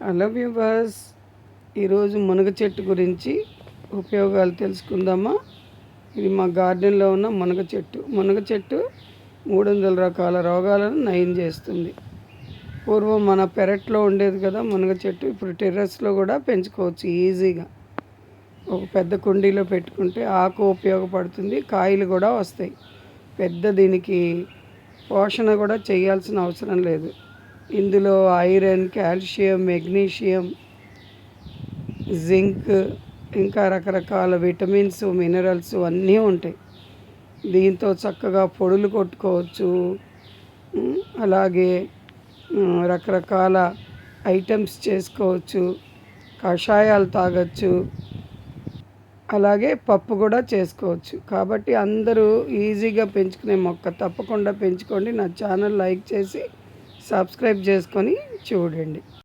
Hello viewers, ఈరోజు మునగ చెట్టు గురించి ఉపయోగాలు తెలుసుకుందామా. ఇది మా గార్డెన్లో ఉన్న మునగ చెట్టు. మునగ చెట్టు 300 రకాల రోగాలను నయం చేస్తుంది. పూర్వం మన పెరట్లో ఉండేది కదా మునగ చెట్టు. ఇప్పుడు టెర్రస్లో కూడా పెంచుకోవచ్చు ఈజీగా. ఒక పెద్ద కుండీలో పెట్టుకుంటే ఆకు ఉపయోగపడుతుంది, కాయలు కూడా వస్తాయి. దీనికి పోషణ కూడా చేయాల్సిన అవసరం లేదు. ఇందులో ఐరన్, కాల్షియం, మెగ్నీషియం, జింక్, ఇంకా రకరకాల విటమిన్స్, మినరల్స్ అన్నీ ఉంటాయి. దీంతో చక్కగా పొడులు కొట్టుకోవచ్చు. అలాగే రకరకాల ఐటమ్స్ చేసుకోవచ్చు, కషాయాలు తాగొచ్చు, అలాగే పప్పు కూడా చేసుకోవచ్చు. కాబట్టి అందరూ ఈజీగా పెంచుకునే మొక్క. తప్పకుండా పెంచుకోండి. నా ఛానల్ లైక్ చేసి సబ్స్క్రైబ్ చేసుకొని చూడండి.